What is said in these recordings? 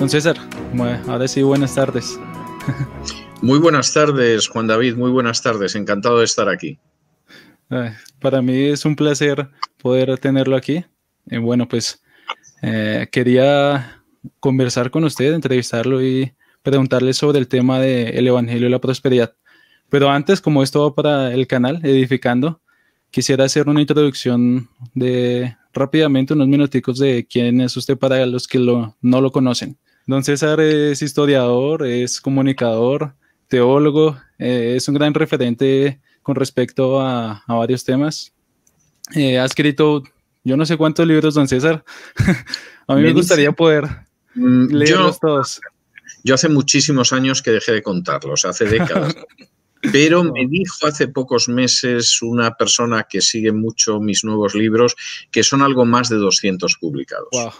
Don César, ahora sí, buenas tardes. Muy buenas tardes, Juan David, muy buenas tardes, encantado de estar aquí. Para mí es un placer poder tenerlo aquí. Bueno, pues quería conversar con usted, entrevistarlo y preguntarle sobre el tema del Evangelio y la prosperidad. Pero antes, como esto va para el canal Edificando, quisiera hacer una introducción de rápidamente unos minuticos de quién es usted para los que no lo conocen. Don César es historiador, es comunicador, teólogo, es un gran referente con respecto a varios temas. Ha escrito yo no sé cuántos libros, don César. A mí me gustaría poder leerlos todos. Yo hace muchísimos años que dejé de contarlos, hace décadas. Pero me dijo hace pocos meses una persona que sigue mucho mis nuevos libros que son algo más de 200 publicados. Wow.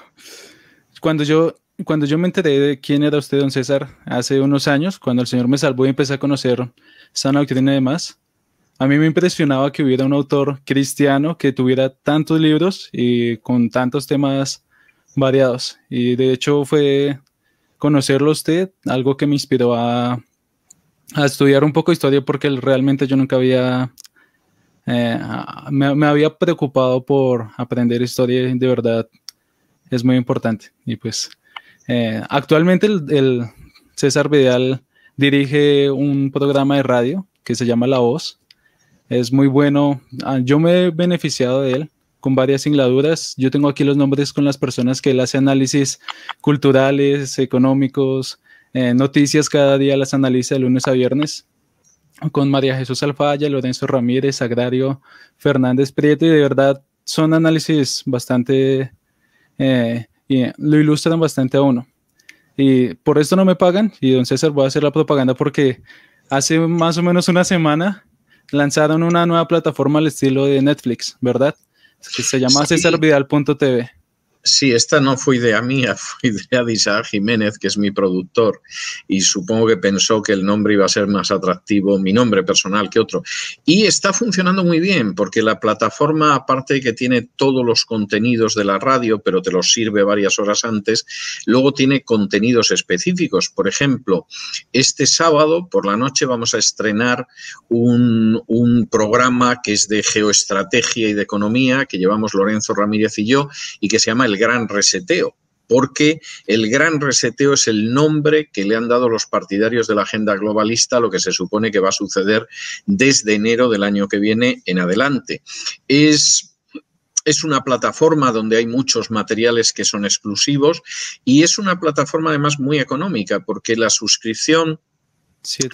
Cuando yo me enteré de quién era usted, don César, hace unos años, cuando el Señor me salvó y empecé a conocer sana doctrina y demás, a mí me impresionaba que hubiera un autor cristiano que tuviera tantos libros y con tantos temas variados. Y de hecho fue conocerlo a usted algo que me inspiró a estudiar un poco de historia, porque realmente yo nunca había me había preocupado por aprender historia. De verdad es muy importante. Y pues actualmente el César Vidal dirige un programa de radio que se llama La Voz. Es muy bueno. Yo me he beneficiado de él con varias singladuras. Yo tengo aquí los nombres con las personas que él hace análisis culturales, económicos, noticias cada día las analiza de lunes a viernes, con María Jesús Alfaya, Lorenzo Ramírez, Agrario Fernández Prieto, y de verdad son análisis bastante, y lo ilustran bastante a uno. Y por esto no me pagan, y don César, voy a hacer la propaganda porque hace más o menos una semana lanzaron una nueva plataforma al estilo de Netflix, ¿verdad? Que se llama cesarvidal.tv. Sí, esta no fue idea mía, fue idea de Isaac Jiménez, que es mi productor, y supongo que pensó que el nombre iba a ser más atractivo, mi nombre personal, que otro. Y está funcionando muy bien, porque la plataforma, aparte de que tiene todos los contenidos de la radio, pero te los sirve varias horas antes, luego tiene contenidos específicos. Por ejemplo, este sábado por la noche vamos a estrenar un programa que es de geoestrategia y de economía, que llevamos Lorenzo Ramírez y yo, y que se llama El Gran Reseteo, porque el Gran Reseteo es el nombre que le han dado los partidarios de la agenda globalista a lo que se supone que va a suceder desde enero del año que viene en adelante. Es una plataforma donde hay muchos materiales que son exclusivos y es una plataforma además muy económica, porque la suscripción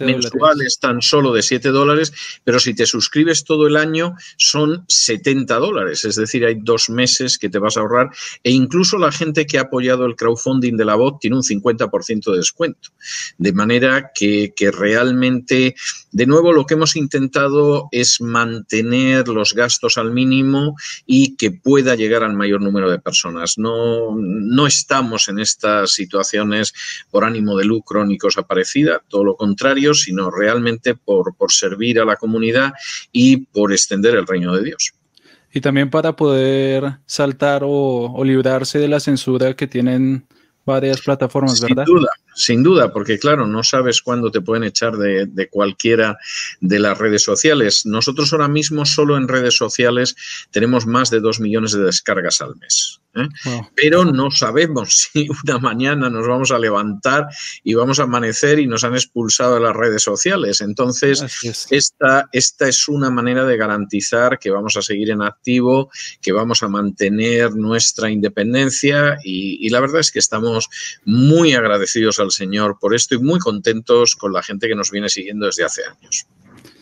mensual es tan solo de $7, pero si te suscribes todo el año son $70, es decir, hay 2 meses que te vas a ahorrar, e incluso la gente que ha apoyado el crowdfunding de la voz tiene un 50% de descuento, de manera que realmente, de nuevo, lo que hemos intentado es mantener los gastos al mínimo y que pueda llegar al mayor número de personas. No estamos en estas situaciones por ánimo de lucro ni cosa parecida, todo lo contrario, sino realmente por servir a la comunidad y por extender el reino de Dios. Y también para poder saltar o librarse de la censura que tienen varias plataformas, ¿verdad? Sin duda, porque claro, no sabes cuándo te pueden echar de cualquiera de las redes sociales. Nosotros ahora mismo solo en redes sociales tenemos más de 2 millones de descargas al mes. Wow. Pero no sabemos si una mañana nos vamos a levantar y vamos a amanecer y nos han expulsado de las redes sociales. Entonces, esta es una manera de garantizar que vamos a seguir en activo, que vamos a mantener nuestra independencia y la verdad es que estamos muy agradecidos al Señor por esto y muy contentos con la gente que nos viene siguiendo desde hace años.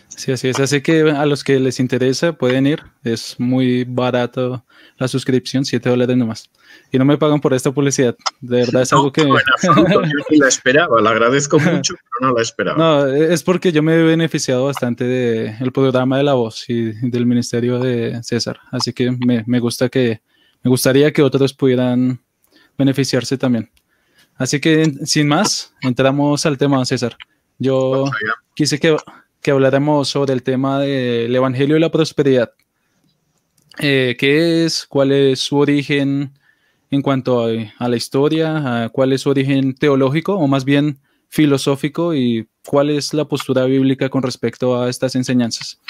Sí, así es. Así que a los que les interesa pueden ir. Es muy barato la suscripción, $7 nomás. Y no me pagan por esta publicidad. De verdad es algo que... No, en absoluto, yo ni la esperaba. La agradezco mucho, pero no la esperaba. No, es porque yo me he beneficiado bastante del programa de La Voz y del ministerio de César. Así que me gustaría que otros pudieran beneficiarse también. Así que, sin más, entramos al tema, César. Yo quise que habláramos sobre el tema del Evangelio y la prosperidad. ¿Qué es? ¿Cuál es su origen? en cuanto a la historia, a cuál es su origen teológico o más bien filosófico y cuál es la postura bíblica con respecto a estas enseñanzas.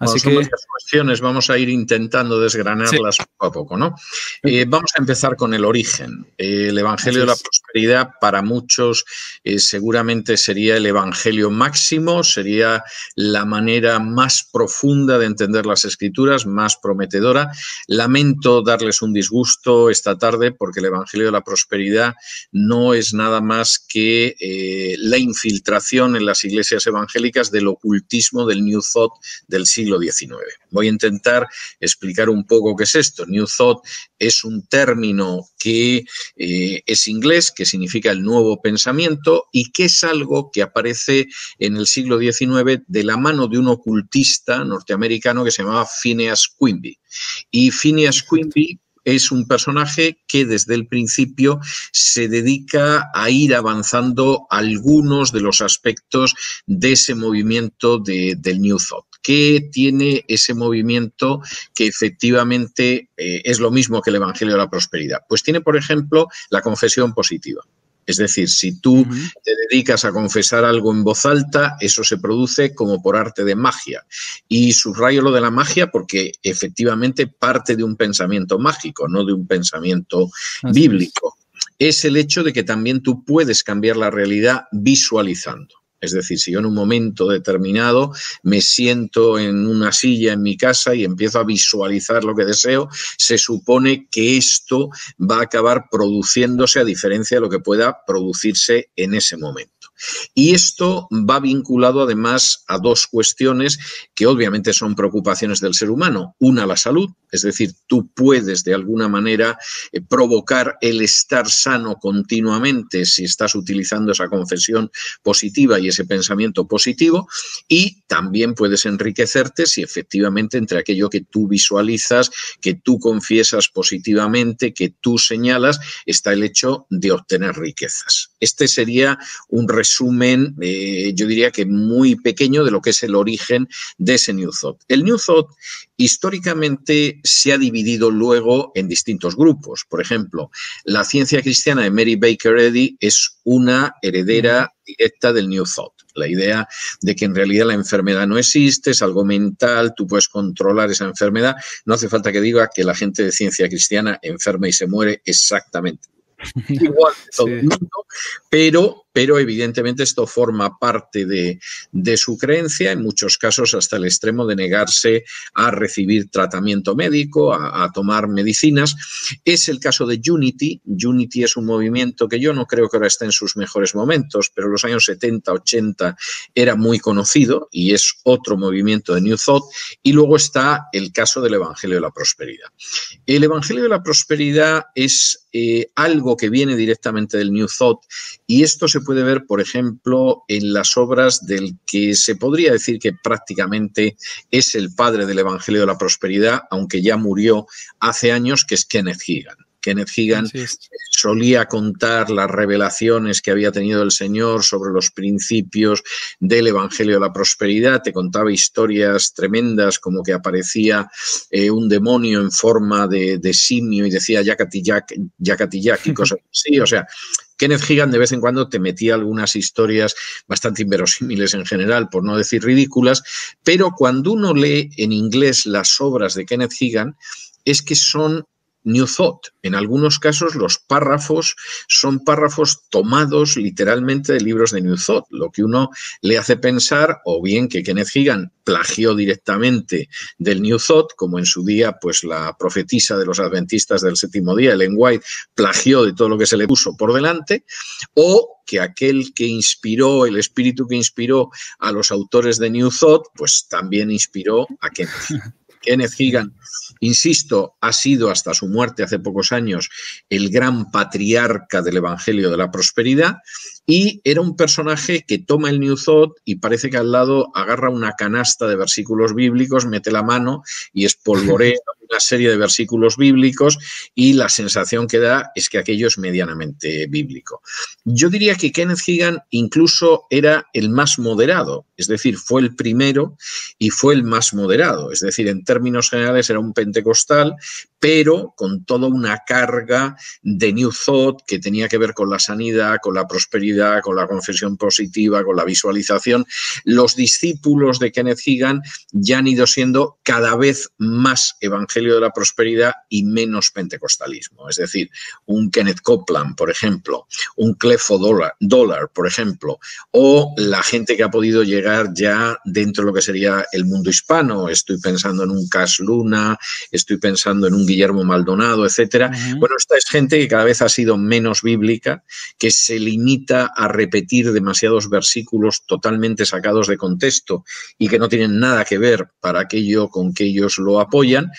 Bueno, son varias cuestiones, vamos a ir intentando desgranarlas poco a poco, ¿no? Vamos a empezar con el origen. El Evangelio de la Prosperidad para muchos seguramente sería el Evangelio máximo, sería la manera más profunda de entender las Escrituras, más prometedora. Lamento darles un disgusto esta tarde porque el Evangelio de la Prosperidad no es nada más que la infiltración en las iglesias evangélicas del ocultismo del New Thought del siglo XIX. Voy a intentar explicar un poco qué es esto. New Thought es un término que es inglés, que significa el nuevo pensamiento y que es algo que aparece en el siglo XIX de la mano de un ocultista norteamericano que se llamaba Phineas Quimby. Y Phineas Quimby es un personaje que desde el principio se dedica a ir avanzando algunos de los aspectos de ese movimiento del New Thought. ¿Qué tiene ese movimiento que efectivamente es lo mismo que el Evangelio de la Prosperidad? Pues tiene, por ejemplo, la confesión positiva. Es decir, si tú te dedicas a confesar algo en voz alta, eso se produce como por arte de magia. Y subrayo lo de la magia porque efectivamente parte de un pensamiento mágico, no de un pensamiento bíblico. Es el hecho de que también tú puedes cambiar la realidad visualizando. Es decir, si yo en un momento determinado me siento en una silla en mi casa y empiezo a visualizar lo que deseo, se supone que esto va a acabar produciéndose a diferencia de lo que pueda producirse en ese momento. Y esto va vinculado además a dos cuestiones que obviamente son preocupaciones del ser humano. Una, la salud, es decir, tú puedes de alguna manera provocar el estar sano continuamente si estás utilizando esa confesión positiva y ese pensamiento positivo, y también puedes enriquecerte si efectivamente entre aquello que tú visualizas, que tú confiesas positivamente, que tú señalas, está el hecho de obtener riquezas. Este sería un resumen, yo diría que muy pequeño de lo que es el origen de ese New Thought. El New Thought históricamente se ha dividido luego en distintos grupos. Por ejemplo, la ciencia cristiana de Mary Baker Eddy es una heredera directa del New Thought. La idea de que en realidad la enfermedad no existe, es algo mental, tú puedes controlar esa enfermedad. No hace falta que diga que la gente de ciencia cristiana enferma y se muere exactamente igual que todo el mundo, pero evidentemente esto forma parte de su creencia, en muchos casos hasta el extremo de negarse a recibir tratamiento médico, a tomar medicinas. Es el caso de Unity. Unity es un movimiento que yo no creo que ahora esté en sus mejores momentos, pero en los años 70, 80 era muy conocido y es otro movimiento de New Thought. Y luego está el caso del Evangelio de la Prosperidad. El Evangelio de la Prosperidad es algo que viene directamente del New Thought y esto se puede ver, por ejemplo, en las obras del que se podría decir que prácticamente es el padre del Evangelio de la Prosperidad, aunque ya murió hace años, que es Kenneth Hagin. Kenneth Hagin solía contar las revelaciones que había tenido el Señor sobre los principios del Evangelio de la Prosperidad. Te contaba historias tremendas como que aparecía un demonio en forma de simio y decía Yakati Yak y cosas así. O sea, Kenneth Hagin de vez en cuando te metía algunas historias bastante inverosímiles en general, por no decir ridículas, pero cuando uno lee en inglés las obras de Kenneth Hagin es que son New Thought. En algunos casos los párrafos son párrafos tomados literalmente de libros de New Thought, lo que uno le hace pensar o bien que Kenneth Hagin plagió directamente del New Thought, como en su día pues la profetisa de los adventistas del séptimo día, Ellen White, plagió de todo lo que se le puso por delante, o que aquel que inspiró, el espíritu que inspiró a los autores de New Thought, pues también inspiró a Kenneth Hagin. Kenneth Hagin, insisto, ha sido hasta su muerte hace pocos años el gran patriarca del Evangelio de la Prosperidad y era un personaje que toma el New Thought y parece que al lado agarra una canasta de versículos bíblicos, mete la mano y espolvorea una serie de versículos bíblicos y la sensación que da es que aquello es medianamente bíblico. Yo diría que Kenneth Hagin incluso era el más moderado, es decir, fue el primero y fue el más moderado, es decir, en términos generales era un pentecostal, pero con toda una carga de New Thought que tenía que ver con la sanidad, con la prosperidad, con la confesión positiva, con la visualización. Los discípulos de Kenneth Hagin ya han ido siendo cada vez más evangelio de la prosperidad y menos pentecostalismo. Es decir, un Kenneth Copeland, por ejemplo, un Creflo Dollar, por ejemplo, o la gente que ha podido llegar ya dentro de lo que sería el mundo hispano. Estoy pensando en un Cash Luna, estoy pensando en un Guillermo Maldonado, etcétera. Bueno, esta es gente que cada vez ha sido menos bíblica, que se limita a repetir demasiados versículos totalmente sacados de contexto y que no tienen nada que ver para aquello con que ellos lo apoyan.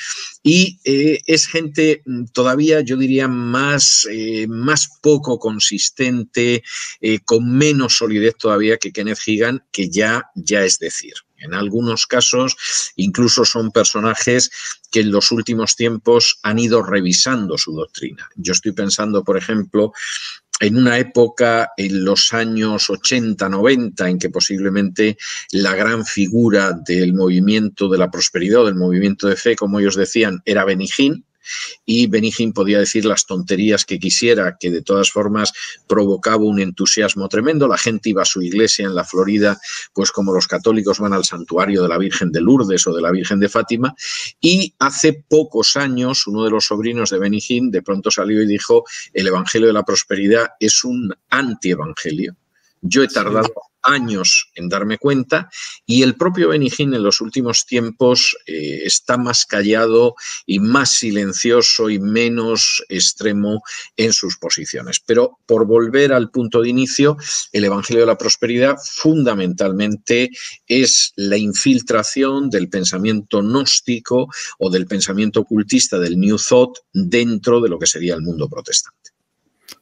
Y es gente todavía, yo diría, más poco consistente, con menos solidez todavía que Kenneth Hagin, que ya es decir. En algunos casos incluso son personajes que en los últimos tiempos han ido revisando su doctrina. Yo estoy pensando, por ejemplo, en una época, en los años 80, 90, en que posiblemente la gran figura del movimiento de la prosperidad, del movimiento de fe, como ellos decían, era Benny Hinn. Y Benny Hinn podía decir las tonterías que quisiera, que de todas formas provocaba un entusiasmo tremendo. La gente iba a su iglesia en la Florida, pues como los católicos van al santuario de la Virgen de Lourdes o de la Virgen de Fátima. Y hace pocos años, uno de los sobrinos de Benny Hinn de pronto salió y dijo: el evangelio de la prosperidad es un antievangelio. Yo he tardado años en darme cuenta, y el propio Benny Hinn en los últimos tiempos está más callado y más silencioso y menos extremo en sus posiciones. Pero por volver al punto de inicio, el evangelio de la prosperidad fundamentalmente es la infiltración del pensamiento gnóstico o del pensamiento ocultista del New Thought dentro de lo que sería el mundo protestante.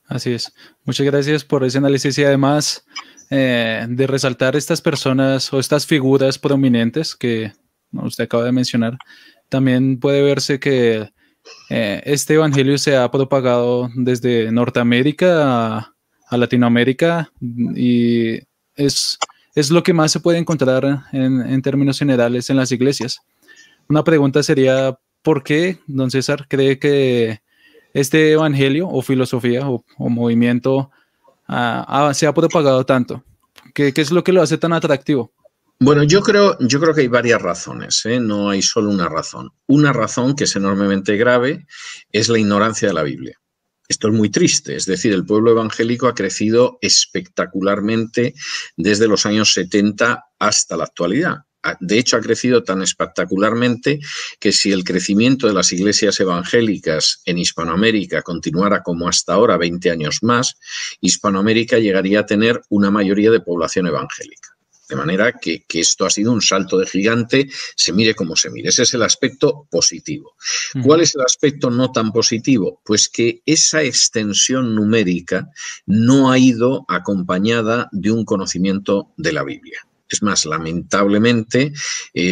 Así es. Muchas gracias por ese análisis, y además de resaltar estas personas o estas figuras prominentes que usted acaba de mencionar, también puede verse que este evangelio se ha propagado desde Norteamérica a Latinoamérica, y es lo que más se puede encontrar en términos generales en las iglesias. Una pregunta sería: ¿por qué, don César, cree que este evangelio o filosofía o movimiento se ha propagado tanto? ¿Qué es lo que lo hace tan atractivo? Bueno, yo creo que hay varias razones, ¿eh? No hay solo una razón. Una razón, que es enormemente grave, es la ignorancia de la Biblia. Esto es muy triste, es decir, el pueblo evangélico ha crecido espectacularmente desde los años 70 hasta la actualidad. De hecho, ha crecido tan espectacularmente que si el crecimiento de las iglesias evangélicas en Hispanoamérica continuara como hasta ahora, 20 años más, Hispanoamérica llegaría a tener una mayoría de población evangélica. De manera que esto ha sido un salto de gigante, se mire como se mire. Ese es el aspecto positivo. ¿Cuál es el aspecto no tan positivo? Pues que esa extensión numérica no ha ido acompañada de un conocimiento de la Biblia. Es más, lamentablemente,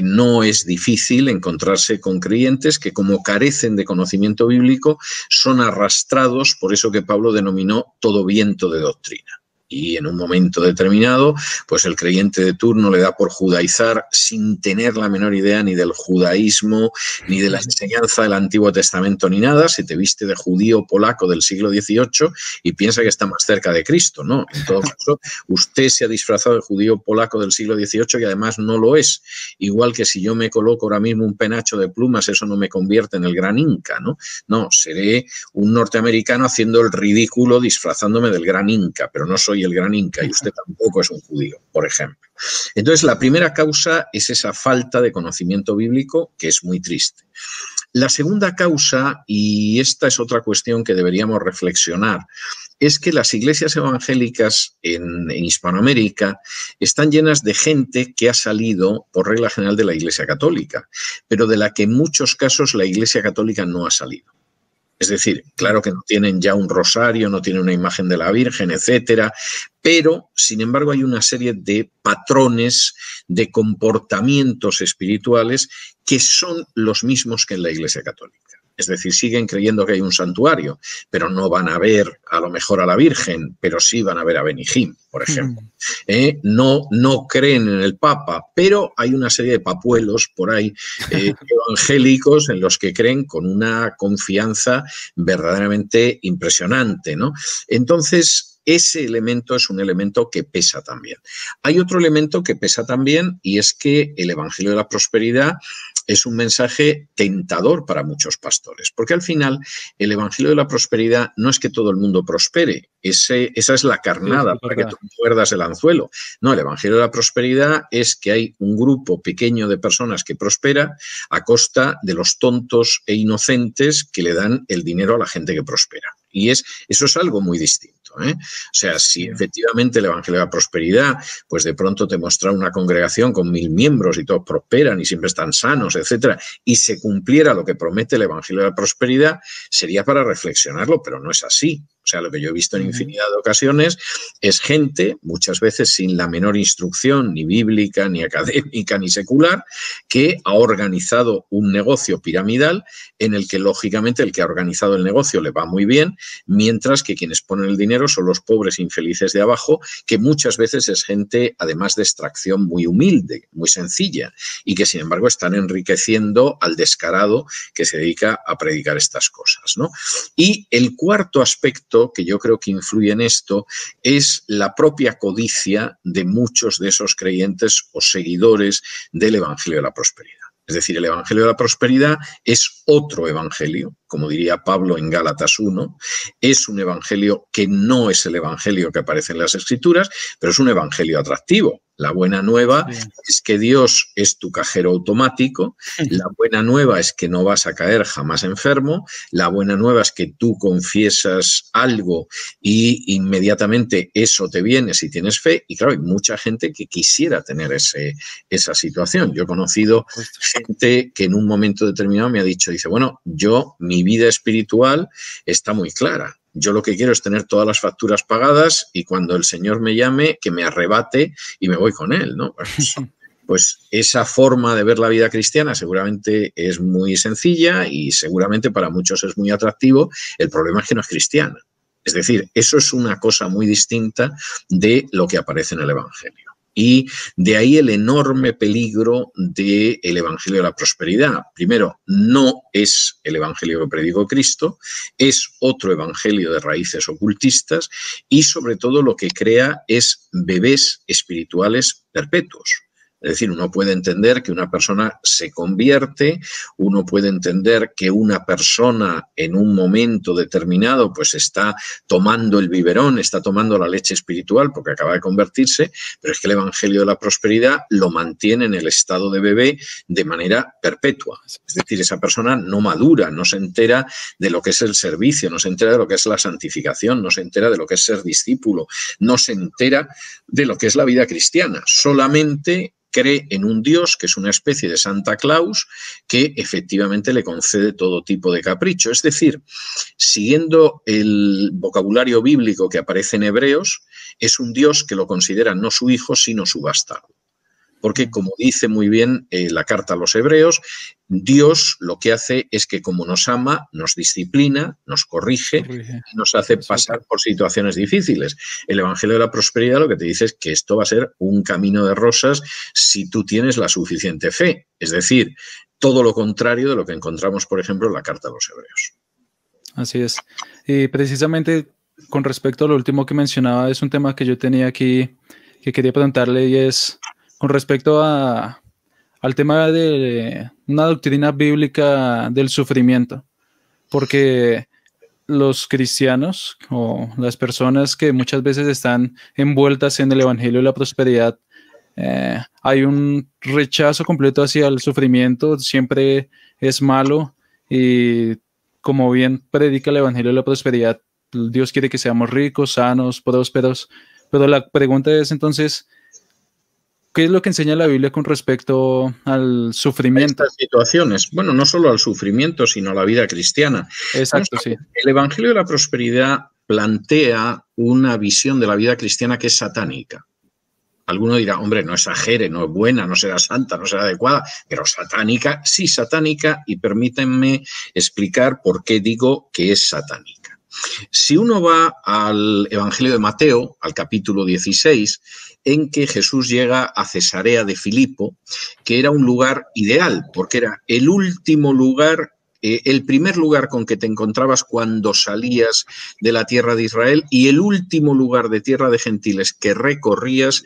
no es difícil encontrarse con creyentes que, como carecen de conocimiento bíblico, son arrastrados por eso que Pablo denominó todo viento de doctrina. Y en un momento determinado, pues el creyente de turno le da por judaizar sin tener la menor idea ni del judaísmo, ni de la enseñanza del Antiguo Testamento, ni nada. Se te viste de judío polaco del siglo XVIII y piensa que está más cerca de Cristo, ¿no? En todo caso, usted se ha disfrazado de judío polaco del siglo XVIII y además no lo es. Igual que si yo me coloco ahora mismo un penacho de plumas, eso no me convierte en el gran inca, ¿no? No, seré un norteamericano haciendo el ridículo disfrazándome del gran inca, pero no soy el gran inca y usted tampoco es un judío, por ejemplo. Entonces, la primera causa es esa falta de conocimiento bíblico, que es muy triste. La segunda causa, y esta es otra cuestión que deberíamos reflexionar, es que las iglesias evangélicas en Hispanoamérica están llenas de gente que ha salido, por regla general, de la Iglesia Católica, pero de la que en muchos casos la Iglesia Católica no ha salido. Es decir, claro que no tienen ya un rosario, no tienen una imagen de la Virgen, etcétera, pero, sin embargo, hay una serie de patrones, de comportamientos espirituales que son los mismos que en la Iglesia Católica. Es decir, siguen creyendo que hay un santuario, pero no van a ver a lo mejor a la Virgen, pero sí van a ver a Benihim, por ejemplo. No creen en el Papa, pero hay una serie de papuelos por ahí evangélicos en los que creen con una confianza verdaderamente impresionante, ¿no? Entonces, ese elemento es un elemento que pesa también. Hay otro elemento que pesa también y es que el Evangelio de la Prosperidad es un mensaje tentador para muchos pastores, porque al final el Evangelio de la Prosperidad no es que todo el mundo prospere, esa es la carnada para que tú muerdas el anzuelo. No, el Evangelio de la Prosperidad es que hay un grupo pequeño de personas que prospera a costa de los tontos e inocentes que le dan el dinero a la gente que prospera. Y eso es algo muy distinto. O sea, si efectivamente el Evangelio de la Prosperidad, pues de pronto te muestra una congregación con 1000 miembros y todos prosperan y siempre están sanos, etcétera, y se cumpliera lo que promete el Evangelio de la Prosperidad, sería para reflexionarlo, pero no es así. O sea, lo que yo he visto en infinidad de ocasiones es gente, muchas veces sin la menor instrucción, ni bíblica, ni académica, ni secular, que ha organizado un negocio piramidal en el que, lógicamente, el que ha organizado el negocio le va muy bien, mientras que quienes ponen el dinero son los pobres infelices de abajo, que muchas veces es gente, además de extracción muy humilde, muy sencilla, y que, sin embargo, están enriqueciendo al descarado que se dedica a predicar estas cosas, ¿no? Y el cuarto aspecto que yo creo que influye en esto es la propia codicia de muchos de esos creyentes o seguidores del Evangelio de la Prosperidad. Es decir, el Evangelio de la Prosperidad es otro evangelio, como diría Pablo en Gálatas 1, es un evangelio que no es el evangelio que aparece en las Escrituras, pero es un evangelio atractivo. La buena nueva es que Dios es tu cajero automático, la buena nueva es que no vas a caer jamás enfermo, la buena nueva es que tú confiesas algo y inmediatamente eso te viene si tienes fe, y claro, hay mucha gente que quisiera tener esa situación. Yo he conocido gente que en un momento determinado me ha dicho, dice, bueno, mi vida espiritual está muy clara. Yo lo que quiero es tener todas las facturas pagadas y cuando el Señor me llame, que me arrebate y me voy con Él, ¿no? Pues esa forma de ver la vida cristiana seguramente es muy sencilla y seguramente para muchos es muy atractivo. El problema es que no es cristiana. Es decir, eso es una cosa muy distinta de lo que aparece en el Evangelio. Y de ahí el enorme peligro del Evangelio de la Prosperidad. Primero, no es el Evangelio que predicó Cristo, es otro evangelio de raíces ocultistas y sobre todo lo que crea es bebés espirituales perpetuos. Es decir, uno puede entender que una persona se convierte, uno puede entender que una persona en un momento determinado pues está tomando el biberón, está tomando la leche espiritual porque acaba de convertirse, pero es que el Evangelio de la Prosperidad lo mantiene en el estado de bebé de manera perpetua. Es decir, esa persona no madura, no se entera de lo que es el servicio, no se entera de lo que es la santificación, no se entera de lo que es ser discípulo, no se entera de lo que es la vida cristiana, solamente cree en un Dios que es una especie de Santa Claus que efectivamente le concede todo tipo de capricho. Es decir, siguiendo el vocabulario bíblico que aparece en Hebreos, es un Dios que lo considera no su hijo, sino su bastardo. Porque, como dice muy bien la carta a los Hebreos, Dios lo que hace es que como nos ama, nos disciplina, nos corrige y nos hace pasar por situaciones difíciles. El Evangelio de la Prosperidad lo que te dice es que esto va a ser un camino de rosas si tú tienes la suficiente fe. Es decir, todo lo contrario de lo que encontramos, por ejemplo, en la carta a los Hebreos. Así es. Y precisamente con respecto a lo último que mencionaba, es un tema que yo tenía aquí que quería preguntarle y es con respecto al tema de una doctrina bíblica del sufrimiento, porque los cristianos o las personas que muchas veces están envueltas en el Evangelio de la Prosperidad, hay un rechazo completo hacia el sufrimiento, siempre es malo y como bien predica el Evangelio de la Prosperidad, Dios quiere que seamos ricos, sanos, prósperos, pero la pregunta es entonces, ¿qué es lo que enseña la Biblia con respecto al sufrimiento? Estas situaciones, bueno, no solo al sufrimiento, sino a la vida cristiana. Exacto, sí. El Evangelio de la Prosperidad plantea una visión de la vida cristiana que es satánica. Alguno dirá, hombre, no exagere, no es buena, no será santa, no será adecuada, pero satánica, sí satánica, y permítanme explicar por qué digo que es satánica. Si uno va al Evangelio de Mateo, al capítulo 16, en que Jesús llega a Cesarea de Filipo, que era un lugar ideal, porque era el último lugar, el primer lugar con que te encontrabas cuando salías de la tierra de Israel y el último lugar de tierra de gentiles que recorrías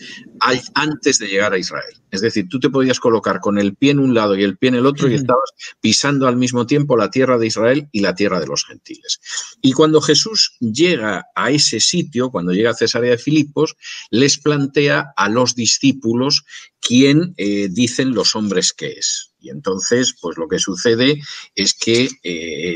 antes de llegar a Israel. Es decir, tú te podías colocar con el pie en un lado y el pie en el otro y estabas pisando al mismo tiempo la tierra de Israel y la tierra de los gentiles. Y cuando Jesús llega a ese sitio, cuando llega a Cesarea de Filipos, les plantea a los discípulos quién dicen los hombres que es. Y entonces, pues lo que sucede es que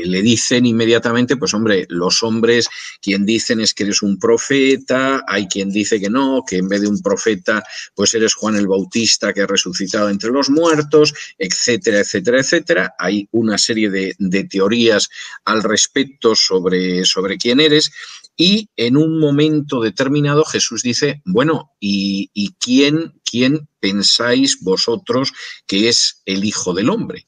le dicen inmediatamente, pues hombre, los hombres, quien dicen es que eres un profeta, hay quien dice que no, que en vez de un profeta, pues eres Juan el Bautista que ha resucitado entre los muertos, etcétera, etcétera, etcétera. Hay una serie de teorías al respecto sobre quién eres. Y en un momento determinado Jesús dice, bueno, ¿y quién pensáis vosotros que es el Hijo del Hombre?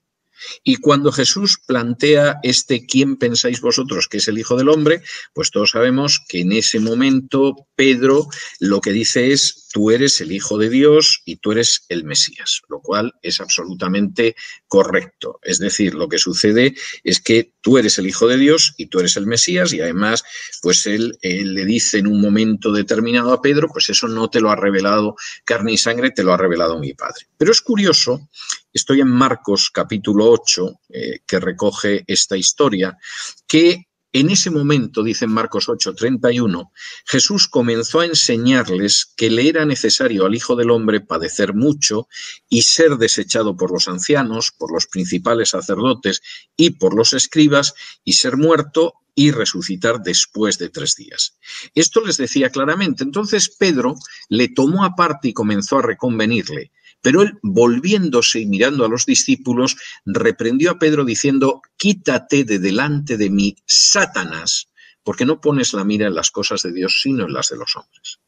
Y cuando Jesús plantea ¿quién pensáis vosotros que es el Hijo del Hombre? Pues todos sabemos que en ese momento Pedro lo que dice es, tú eres el Hijo de Dios y tú eres el Mesías, lo cual es absolutamente correcto. Es decir, lo que sucede es que tú eres el Hijo de Dios y tú eres el Mesías, y además, pues él le dice en un momento determinado a Pedro, pues eso no te lo ha revelado carne y sangre, te lo ha revelado mi Padre. Pero es curioso, estoy en Marcos capítulo 8, que recoge esta historia, que en ese momento, dice en Marcos 8:31, Jesús comenzó a enseñarles que le era necesario al Hijo del Hombre padecer mucho y ser desechado por los ancianos, por los principales sacerdotes y por los escribas, y ser muerto y resucitar después de 3 días. Esto les decía claramente. Entonces Pedro le tomó aparte y comenzó a reconvenirle. Pero él, volviéndose y mirando a los discípulos, reprendió a Pedro diciendo, quítate de delante de mí, Satanás, porque no pones la mira en las cosas de Dios, sino en las de los hombres.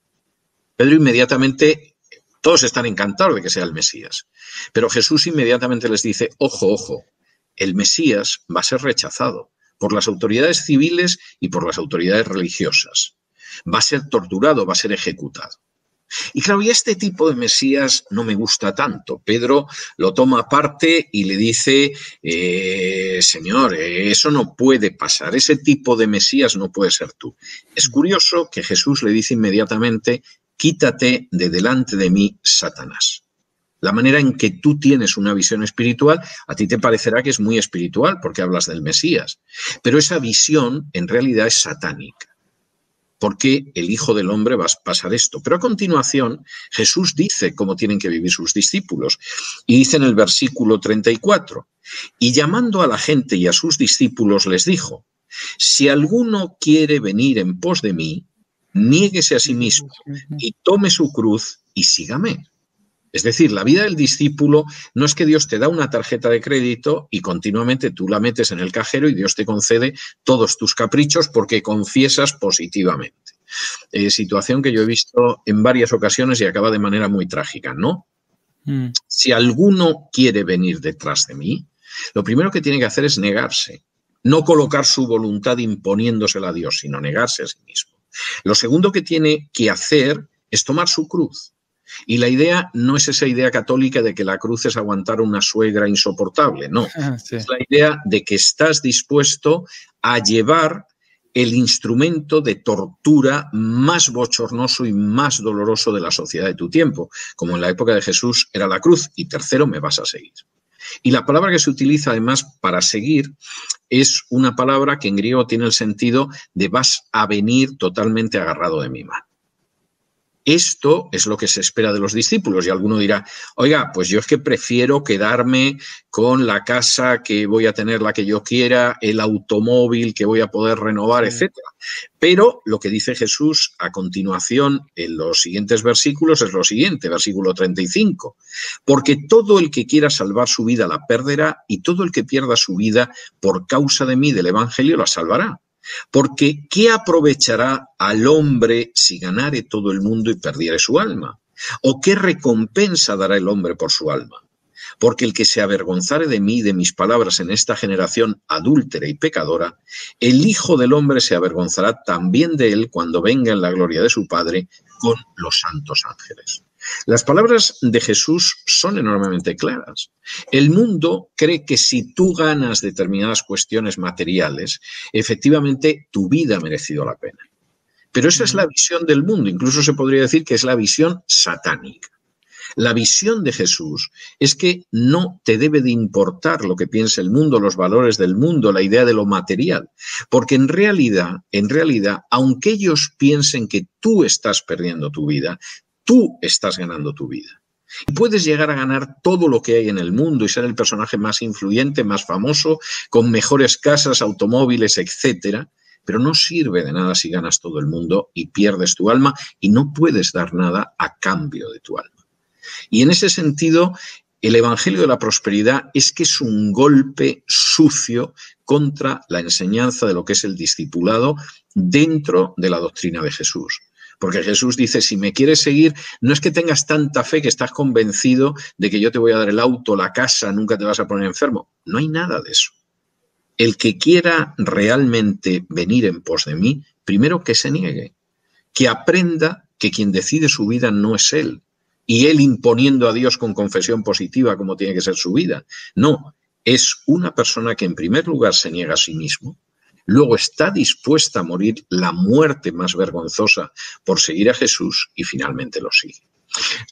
Pedro inmediatamente, todos están encantados de que sea el Mesías, pero Jesús inmediatamente les dice, ojo, ojo, el Mesías va a ser rechazado por las autoridades civiles y por las autoridades religiosas. Va a ser torturado, va a ser ejecutado. Y claro, y este tipo de Mesías no me gusta tanto. Pedro lo toma aparte y le dice, Señor, eso no puede pasar, ese tipo de Mesías no puede ser tú. Es curioso que Jesús le dice inmediatamente, quítate de delante de mí, Satanás. La manera en que tú tienes una visión espiritual, a ti te parecerá que es muy espiritual porque hablas del Mesías, pero esa visión en realidad es satánica. Porque el Hijo del Hombre va a pasar esto. Pero a continuación, Jesús dice cómo tienen que vivir sus discípulos. Y dice en el versículo 34, y llamando a la gente y a sus discípulos les dijo, si alguno quiere venir en pos de mí, niéguese a sí mismo y tome su cruz y sígame. Es decir, la vida del discípulo no es que Dios te da una tarjeta de crédito y continuamente tú la metes en el cajero y Dios te concede todos tus caprichos porque confiesas positivamente. Situación que yo he visto en varias ocasiones y acaba de manera muy trágica, ¿no? Si alguno quiere venir detrás de mí, lo primero que tiene que hacer es negarse. No colocar su voluntad imponiéndosela a Dios, sino negarse a sí mismo. Lo segundo que tiene que hacer es tomar su cruz. Y la idea no es esa idea católica de que la cruz es aguantar una suegra insoportable, no. Sí. Es la idea de que estás dispuesto a llevar el instrumento de tortura más bochornoso y más doloroso de la sociedad de tu tiempo, como en la época de Jesús era la cruz, y tercero, me vas a seguir. Y la palabra que se utiliza además para seguir es una palabra que en griego tiene el sentido de vas a venir totalmente agarrado de mi mano. Esto es lo que se espera de los discípulos y alguno dirá, oiga, pues yo es que prefiero quedarme con la casa que voy a tener la que yo quiera, el automóvil que voy a poder renovar, etcétera. Pero lo que dice Jesús a continuación en los siguientes versículos es lo siguiente, versículo 35, porque todo el que quiera salvar su vida la perderá y todo el que pierda su vida por causa de mí, del Evangelio, la salvará. Porque ¿qué aprovechará al hombre si ganare todo el mundo y perdiere su alma? ¿O qué recompensa dará el hombre por su alma? Porque el que se avergonzare de mí y de mis palabras en esta generación adúltera y pecadora, el Hijo del Hombre se avergonzará también de él cuando venga en la gloria de su Padre con los santos ángeles. Las palabras de Jesús son enormemente claras. El mundo cree que si tú ganas determinadas cuestiones materiales, efectivamente tu vida ha merecido la pena. Pero esa es la visión del mundo, incluso se podría decir que es la visión satánica. La visión de Jesús es que no te debe de importar lo que piense el mundo, los valores del mundo, la idea de lo material, porque en realidad, aunque ellos piensen que tú estás perdiendo tu vida, tú estás ganando tu vida. Y puedes llegar a ganar todo lo que hay en el mundo y ser el personaje más influyente, más famoso, con mejores casas, automóviles, etcétera, pero no sirve de nada si ganas todo el mundo y pierdes tu alma y no puedes dar nada a cambio de tu alma. Y en ese sentido, el Evangelio de la Prosperidad es que es un golpe sucio contra la enseñanza de lo que es el discipulado dentro de la doctrina de Jesús. Porque Jesús dice, si me quieres seguir, no es que tengas tanta fe que estás convencido de que yo te voy a dar el auto, la casa, nunca te vas a poner enfermo. No hay nada de eso. El que quiera realmente venir en pos de mí, primero que se niegue, que aprenda que quien decide su vida no es él, y él imponiendo a Dios con confesión positiva como tiene que ser su vida. No, es una persona que en primer lugar se niega a sí mismo, luego está dispuesta a morir la muerte más vergonzosa por seguir a Jesús y finalmente lo sigue.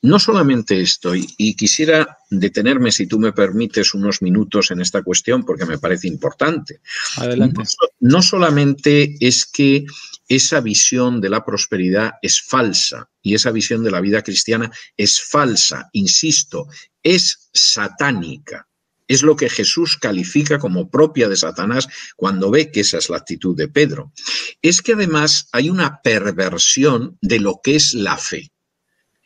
No solamente esto, y quisiera detenerme, si tú me permites, unos minutos en esta cuestión porque me parece importante. Adelante. No solamente es que esa visión de la prosperidad es falsa y esa visión de la vida cristiana es falsa, insisto, es satánica. Es lo que Jesús califica como propia de Satanás cuando ve que esa es la actitud de Pedro. Es que además hay una perversión de lo que es la fe.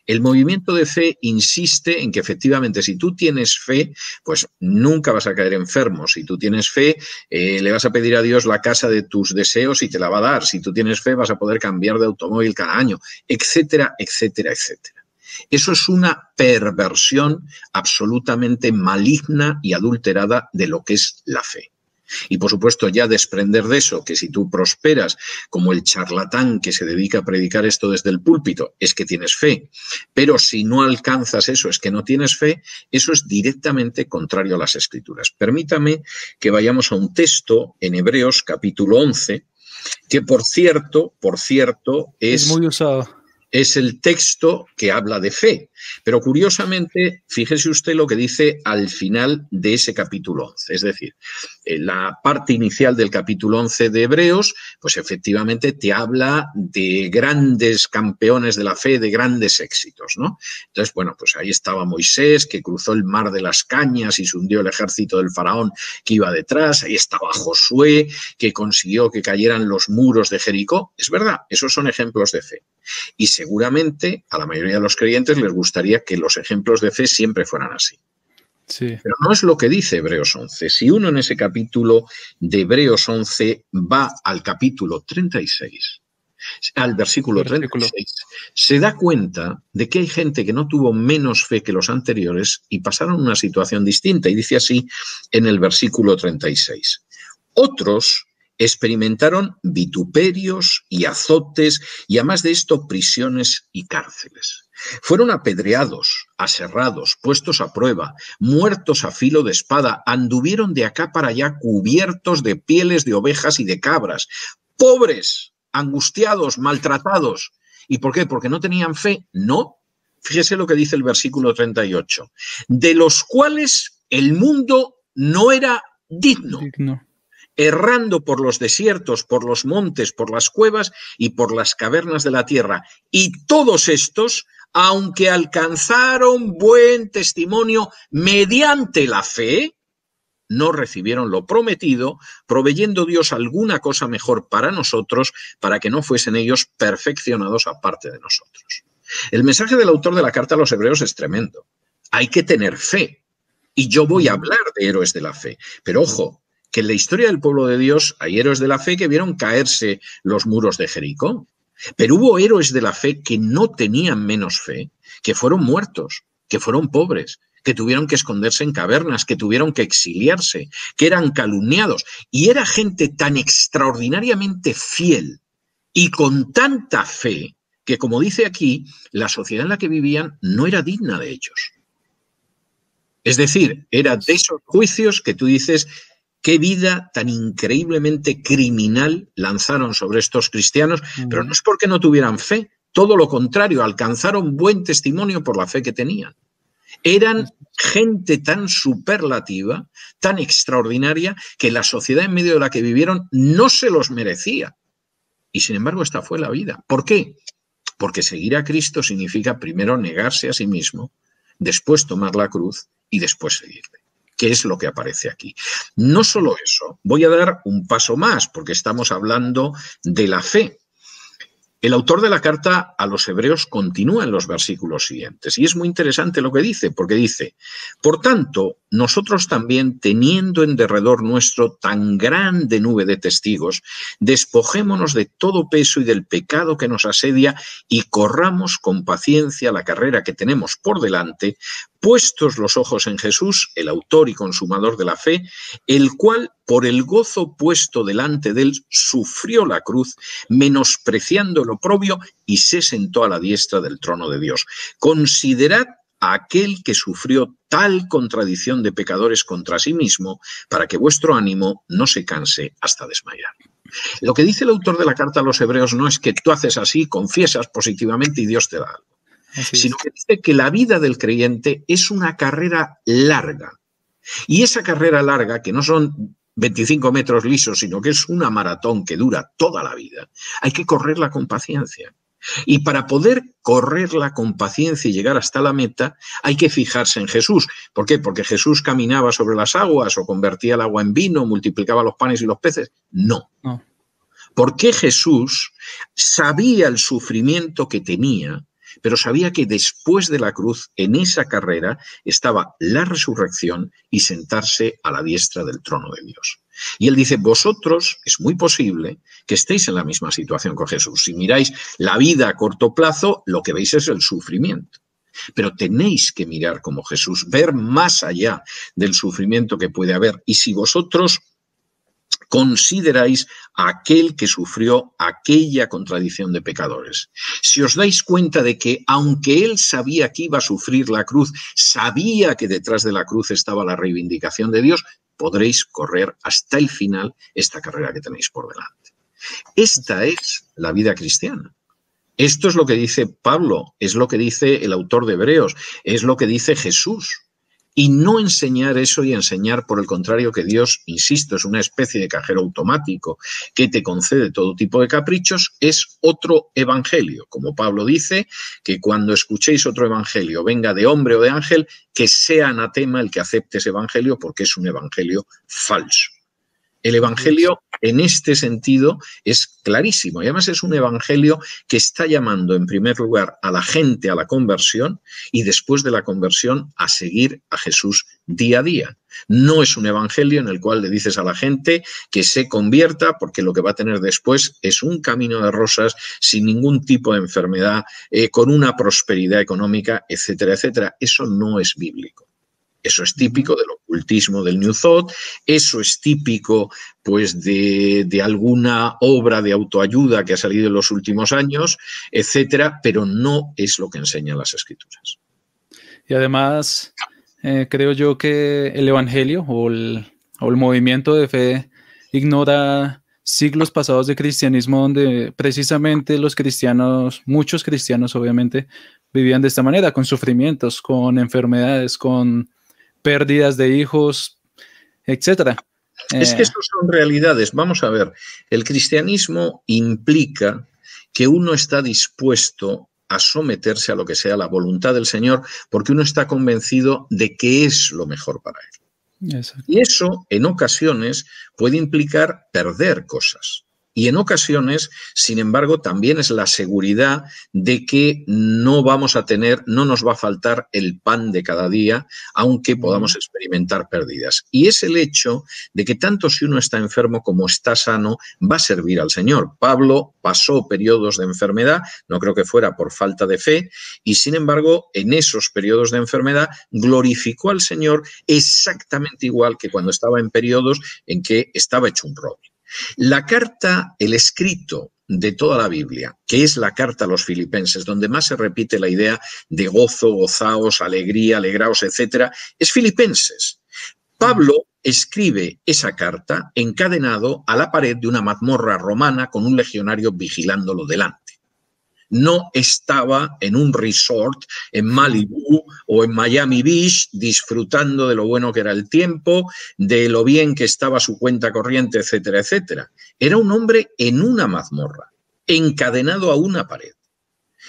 El movimiento de fe insiste en que efectivamente si tú tienes fe, pues nunca vas a caer enfermo. Si tú tienes fe, le vas a pedir a Dios la casa de tus deseos y te la va a dar. Si tú tienes fe, vas a poder cambiar de automóvil cada año, etcétera, etcétera, etcétera. Eso es una perversión absolutamente maligna y adulterada de lo que es la fe. Y por supuesto ya desprender de eso, que si tú prosperas como el charlatán que se dedica a predicar esto desde el púlpito, es que tienes fe, pero si no alcanzas eso, es que no tienes fe, eso es directamente contrario a las Escrituras. Permítame que vayamos a un texto en Hebreos capítulo 11, que por cierto es muy usado. Es el texto que habla de fe. Pero curiosamente, fíjese usted lo que dice al final de ese capítulo 11. Es decir, la parte inicial del capítulo 11 de Hebreos, pues efectivamente te habla de grandes campeones de la fe, de grandes éxitos, ¿no? Entonces, bueno, pues ahí estaba Moisés, que cruzó el mar de las cañas y se hundió el ejército del faraón que iba detrás. Ahí estaba Josué, que consiguió que cayeran los muros de Jericó. Es verdad, esos son ejemplos de fe. Y seguramente a la mayoría de los creyentes les gustaría que los ejemplos de fe siempre fueran así. Sí. Pero no es lo que dice Hebreos 11. Si uno en ese capítulo de Hebreos 11 va al capítulo 36, al versículo 36, se da cuenta de que hay gente que no tuvo menos fe que los anteriores y pasaron una situación distinta. Y dice así en el versículo 36. Otros experimentaron vituperios y azotes y además de esto prisiones y cárceles. Fueron apedreados, aserrados, puestos a prueba, muertos a filo de espada, anduvieron de acá para allá cubiertos de pieles de ovejas y de cabras, pobres, angustiados, maltratados. ¿Y por qué? ¿Porque no tenían fe? No. Fíjese lo que dice el versículo 38. De los cuales el mundo no era digno. Errando por los desiertos, por los montes, por las cuevas y por las cavernas de la tierra. Y todos estos, aunque alcanzaron buen testimonio mediante la fe, no recibieron lo prometido, proveyendo Dios alguna cosa mejor para nosotros, para que no fuesen ellos perfeccionados aparte de nosotros. El mensaje del autor de la carta a los hebreos es tremendo. Hay que tener fe. Y yo voy a hablar de héroes de la fe. Pero ojo, que en la historia del pueblo de Dios hay héroes de la fe que vieron caerse los muros de Jericó. Pero hubo héroes de la fe que no tenían menos fe, que fueron muertos, que fueron pobres, que tuvieron que esconderse en cavernas, que tuvieron que exiliarse, que eran calumniados. Y era gente tan extraordinariamente fiel y con tanta fe que, como dice aquí, la sociedad en la que vivían no era digna de ellos. Es decir, era de esos juicios que tú dices, qué vida tan increíblemente criminal lanzaron sobre estos cristianos, pero no es porque no tuvieran fe, todo lo contrario, alcanzaron buen testimonio por la fe que tenían. Eran gente tan superlativa, tan extraordinaria, que la sociedad en medio de la que vivieron no se los merecía. Y sin embargo, esta fue la vida. ¿Por qué? Porque seguir a Cristo significa primero negarse a sí mismo, después tomar la cruz y después seguirle, que es lo que aparece aquí. No solo eso, voy a dar un paso más, porque estamos hablando de la fe. El autor de la carta a los hebreos continúa en los versículos siguientes, y es muy interesante lo que dice, porque dice, por tanto, nosotros también, teniendo en derredor nuestro tan grande nube de testigos, despojémonos de todo peso y del pecado que nos asedia y corramos con paciencia la carrera que tenemos por delante, puestos los ojos en Jesús, el autor y consumador de la fe, el cual, por el gozo puesto delante de él, sufrió la cruz, menospreciando el oprobio, y se sentó a la diestra del trono de Dios. Considerad a aquel que sufrió tal contradicción de pecadores contra sí mismo, para que vuestro ánimo no se canse hasta desmayar. Lo que dice el autor de la carta a los hebreos no es que tú haces así, confiesas positivamente y Dios te da algo, sino que dice que la vida del creyente es una carrera larga. Y esa carrera larga, que no son 25 metros lisos, sino que es una maratón que dura toda la vida, hay que correrla con paciencia. Y para poder correrla con paciencia y llegar hasta la meta, hay que fijarse en Jesús. ¿Por qué? ¿Porque Jesús caminaba sobre las aguas o convertía el agua en vino, multiplicaba los panes y los peces? No. Porque Jesús sabía el sufrimiento que tenía, pero sabía que después de la cruz, en esa carrera, estaba la resurrección y sentarse a la diestra del trono de Dios. Y él dice, vosotros, es muy posible que estéis en la misma situación con Jesús. Si miráis la vida a corto plazo, lo que veis es el sufrimiento. Pero tenéis que mirar como Jesús, ver más allá del sufrimiento que puede haber. Y si vosotros consideráis a aquel que sufrió aquella contradicción de pecadores, si os dais cuenta de que aunque él sabía que iba a sufrir la cruz, sabía que detrás de la cruz estaba la reivindicación de Dios, podréis correr hasta el final esta carrera que tenéis por delante. Esta es la vida cristiana. Esto es lo que dice Pablo, es lo que dice el autor de Hebreos, es lo que dice Jesús. Y no enseñar eso y enseñar, por el contrario, que Dios, insisto, es una especie de cajero automático que te concede todo tipo de caprichos, es otro evangelio. Como Pablo dice, que cuando escuchéis otro evangelio, venga de hombre o de ángel, que sea anatema el que acepte ese evangelio, porque es un evangelio falso. El evangelio, en este sentido, es clarísimo. Y además es un evangelio que está llamando, en primer lugar, a la gente a la conversión y después de la conversión a seguir a Jesús día a día. No es un evangelio en el cual le dices a la gente que se convierta porque lo que va a tener después es un camino de rosas sin ningún tipo de enfermedad, con una prosperidad económica, etcétera, etcétera. Eso no es bíblico. Eso es típico del ocultismo del New Thought, eso es típico pues de alguna obra de autoayuda que ha salido en los últimos años, etcétera, pero no es lo que enseñan las Escrituras. Y además, creo yo que el Evangelio o el movimiento de fe ignora siglos pasados de cristianismo donde precisamente los cristianos, muchos cristianos obviamente, vivían de esta manera, con sufrimientos, con enfermedades, con pérdidas de hijos, etcétera. Es que estos son realidades. Vamos a ver, el cristianismo implica que uno está dispuesto a someterse a lo que sea la voluntad del Señor porque uno está convencido de que es lo mejor para él. Exacto. Y eso, en ocasiones, puede implicar perder cosas. Y en ocasiones, sin embargo, también es la seguridad de que no vamos a tener, no nos va a faltar el pan de cada día, aunque podamos experimentar pérdidas. Y es el hecho de que tanto si uno está enfermo como está sano, va a servir al Señor. Pablo pasó periodos de enfermedad, no creo que fuera por falta de fe, y sin embargo, en esos periodos de enfermedad glorificó al Señor exactamente igual que cuando estaba en periodos en que estaba hecho un roble. La carta, el escrito de toda la Biblia, que es la carta a los filipenses, donde más se repite la idea de gozo, gozaos, alegría, alegraos, etcétera, es Filipenses. Pablo escribe esa carta encadenado a la pared de una mazmorra romana con un legionario vigilándolo delante. No estaba en un resort en Malibu o en Miami Beach disfrutando de lo bueno que era el tiempo, de lo bien que estaba su cuenta corriente, etcétera, etcétera. Era un hombre en una mazmorra, encadenado a una pared.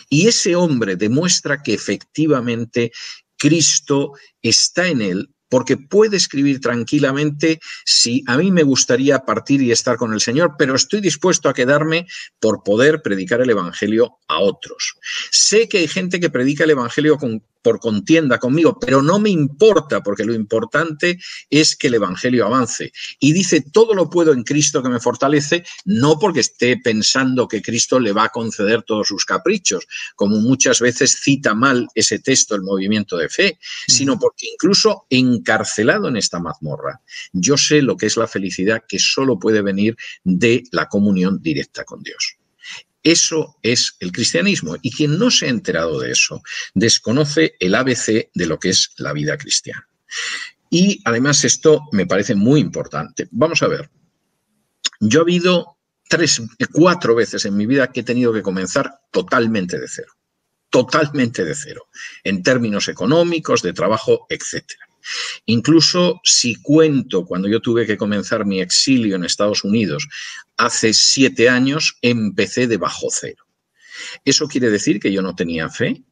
Y ese hombre demuestra que efectivamente Cristo está en él, porque puede escribir tranquilamente: sí, a mí me gustaría partir y estar con el Señor, pero estoy dispuesto a quedarme por poder predicar el Evangelio a otros. Sé que hay gente que predica el Evangelio por contienda conmigo, pero no me importa, porque lo importante es que el Evangelio avance. Y dice: todo lo puedo en Cristo que me fortalece, no porque esté pensando que Cristo le va a conceder todos sus caprichos, como muchas veces cita mal ese texto el movimiento de fe, sino porque incluso encarcelado en esta mazmorra, yo sé lo que es la felicidad que solo puede venir de la comunión directa con Dios. Eso es el cristianismo, y quien no se ha enterado de eso desconoce el ABC de lo que es la vida cristiana. Y además esto me parece muy importante. Vamos a ver, yo he habido 4 veces en mi vida que he tenido que comenzar totalmente de cero, en términos económicos, de trabajo, etcétera. Incluso si cuento cuando yo tuve que comenzar mi exilio en Estados Unidos hace 7 años, empecé de bajo cero. ¿Eso quiere decir que yo no tenía fe?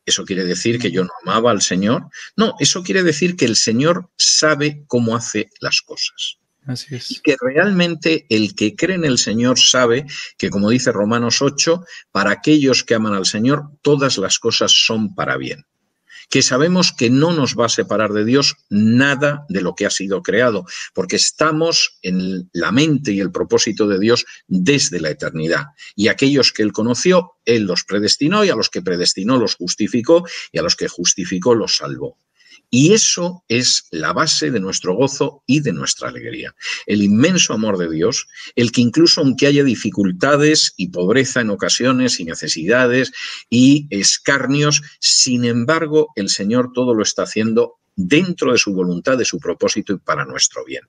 ¿Eso quiere decir que yo no amaba al Señor? No, eso quiere decir que el Señor sabe cómo hace las cosas. Así es. Y que realmente el que cree en el Señor sabe que, como dice Romanos 8, para aquellos que aman al Señor, todas las cosas son para bien. Que sabemos que no nos va a separar de Dios nada de lo que ha sido creado, porque estamos en la mente y el propósito de Dios desde la eternidad. Y aquellos que Él conoció, Él los predestinó, y a los que predestinó los justificó, y a los que justificó los salvó. Y eso es la base de nuestro gozo y de nuestra alegría. El inmenso amor de Dios, el que incluso aunque haya dificultades y pobreza en ocasiones y necesidades y escarnios, sin embargo, el Señor todo lo está haciendo dentro de su voluntad, de su propósito y para nuestro bien.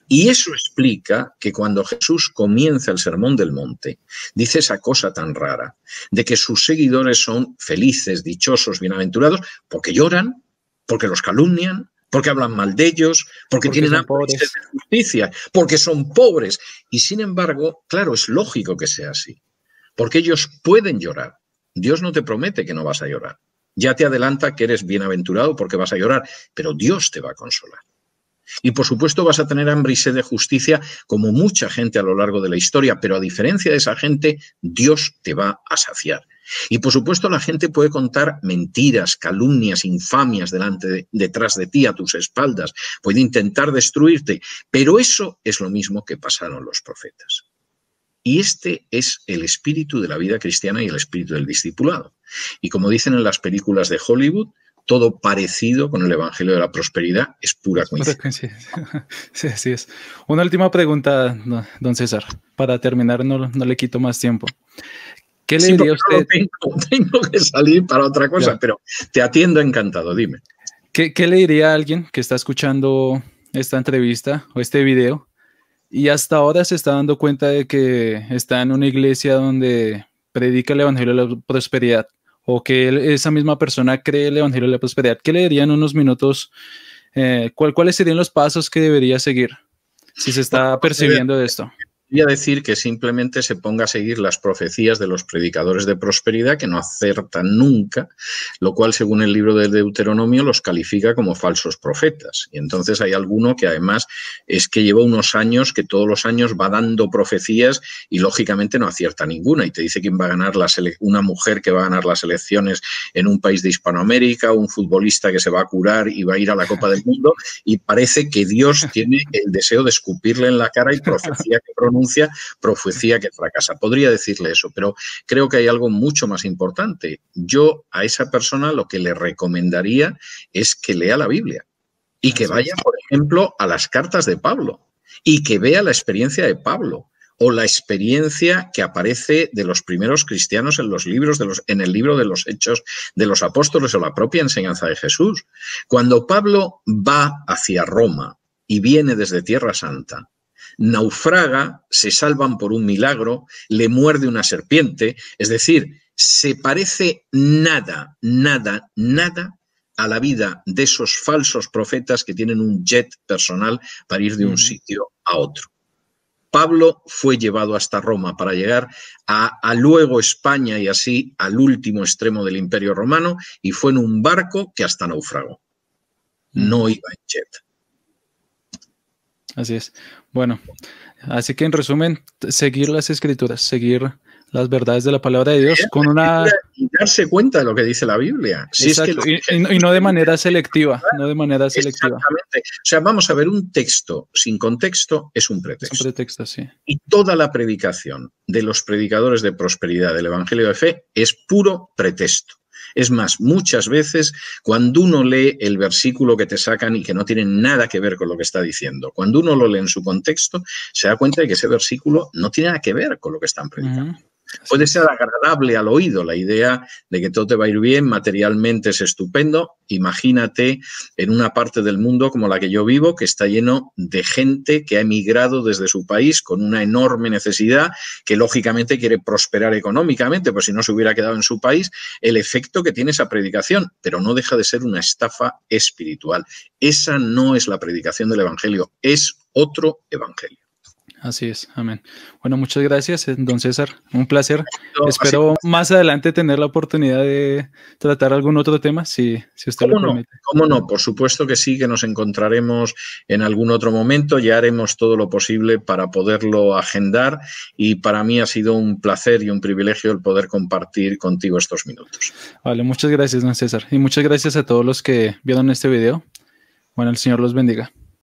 Y eso explica que cuando Jesús comienza el Sermón del Monte, dice esa cosa tan rara de que sus seguidores son felices, dichosos, bienaventurados, porque lloran, porque los calumnian, porque hablan mal de ellos, porque tienen hambre y sed de justicia, porque son pobres. Y sin embargo, claro, es lógico que sea así, porque ellos pueden llorar. Dios no te promete que no vas a llorar. Ya te adelanta que eres bienaventurado porque vas a llorar, pero Dios te va a consolar. Y por supuesto vas a tener hambre y sed de justicia como mucha gente a lo largo de la historia, pero a diferencia de esa gente, Dios te va a saciar. Y por supuesto la gente puede contar mentiras, calumnias, infamias detrás de ti, a tus espaldas, puede intentar destruirte, pero eso es lo mismo que pasaron los profetas. Y este es el espíritu de la vida cristiana y el espíritu del discipulado. Y como dicen en las películas de Hollywood, todo parecido con el Evangelio de la Prosperidad es pura coincidencia. Sí, así es. Una última pregunta, don César, para terminar, no le quito más tiempo. ¿Qué le diría usted? Tengo que salir para otra cosa, ya, pero te atiendo encantado, dime. ¿Qué le diría a alguien que está escuchando esta entrevista o este video y hasta ahora se está dando cuenta de que está en una iglesia donde predica el Evangelio de la Prosperidad, o que esa misma persona cree el Evangelio de la Prosperidad? ¿Qué le dirían en unos minutos? ¿Cuáles serían los pasos que debería seguir si se está percibiendo de esto? podría decir que simplemente se ponga a seguir las profecías de los predicadores de prosperidad que no acertan nunca, lo cual, según el libro del Deuteronomio, los califica como falsos profetas. Y entonces hay alguno que además es que lleva unos años, que todos los años va dando profecías y lógicamente no acierta ninguna. Y te dice quién va a ganar una mujer que va a ganar las elecciones en un país de Hispanoamérica, un futbolista que se va a curar y va a ir a la Copa del Mundo, y parece que Dios tiene el deseo de escupirle en la cara y profecía que pronuncia, profecía que fracasa. Podría decirle eso, pero creo que hay algo mucho más importante. Yo a esa persona lo que le recomendaría es que lea la Biblia y que vaya, por ejemplo, a las cartas de Pablo y que vea la experiencia de Pablo o la experiencia que aparece de los primeros cristianos en los libros en el libro de los Hechos de los Apóstoles o la propia enseñanza de Jesús. Cuando Pablo va hacia Roma y viene desde Tierra Santa, naufraga, se salvan por un milagro, le muerde una serpiente, es decir, se parece nada, nada, nada a la vida de esos falsos profetas que tienen un jet personal para ir de un sitio a otro. Pablo fue llevado hasta Roma para llegar a luego España y así al último extremo del Imperio Romano, y fue en un barco que hasta naufragó. No iba en jet. Así es. Bueno, así que en resumen, seguir las escrituras, seguir las verdades de la palabra de Dios con una... Y darse cuenta de lo que dice la Biblia. Si exacto, es que y no de manera selectiva, no de manera selectiva. Exactamente. O sea, vamos a ver, un texto sin contexto es un pretexto. Es un pretexto, sí. Y toda la predicación de los predicadores de prosperidad del Evangelio de fe es puro pretexto. Es más, muchas veces cuando uno lee el versículo que te sacan y que no tiene nada que ver con lo que está diciendo, cuando uno lo lee en su contexto, se da cuenta de que ese versículo no tiene nada que ver con lo que están predicando. Puede ser agradable al oído la idea de que todo te va a ir bien, materialmente es estupendo. Imagínate en una parte del mundo como la que yo vivo, que está lleno de gente que ha emigrado desde su país con una enorme necesidad, que lógicamente quiere prosperar económicamente, pues si no se hubiera quedado en su país, el efecto que tiene esa predicación, pero no deja de ser una estafa espiritual. Esa no es la predicación del Evangelio, es otro Evangelio. Así es, amén. Bueno, muchas gracias, don César. Un placer. Espero más adelante tener la oportunidad de tratar algún otro tema, si usted lo permite. ¿Cómo no? Por supuesto que sí, que nos encontraremos en algún otro momento. Ya haremos todo lo posible para poderlo agendar, y para mí ha sido un placer y un privilegio el poder compartir contigo estos minutos. Vale, muchas gracias, don César. Y muchas gracias a todos los que vieron este video. Bueno, el Señor los bendiga.